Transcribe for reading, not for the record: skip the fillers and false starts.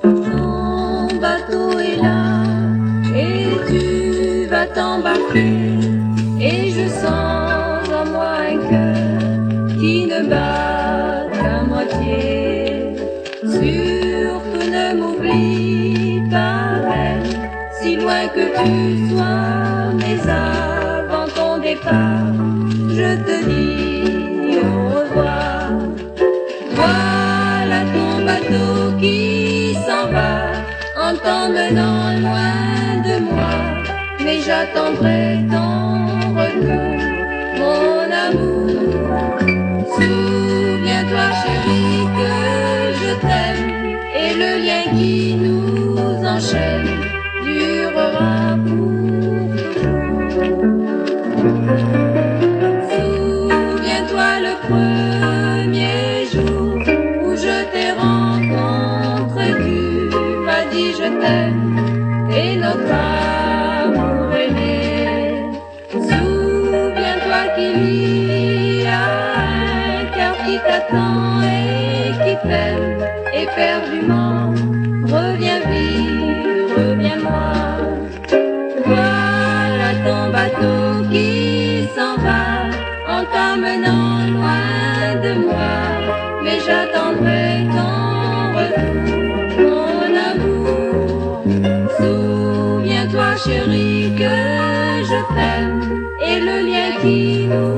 Ton bateau est là et tu vas t'embarquer, et je sens en moi un cœur qui ne bat qu'à moitié. Surtout ne m'oublie pas, belle, si loin que tu sois, mais avant ton départ, je te dis au revoir. Voilà ton bateau qui s'en va en t'emmenant loin de moi, mais j'attendrai ton retour, mon amour. Souviens-toi, chérie, que je t'aime, et le lien qui nous enchaîne durera pour toujours. Souviens-toi le premier jour où je t'ai rencontré, tu m'as dit je t'aime, et notre amour est né. Souviens-toi qu'il y a un cœur qui t'attend et qui t'aime éperdument. Reviens vite, reviens-moi. Voilà ton bateau qui s'en va en t'emmenant loin de moi, mais j'attendrai ton retour, mon amour. Souviens-toi, chérie, que je t'aime, et le lien qui nous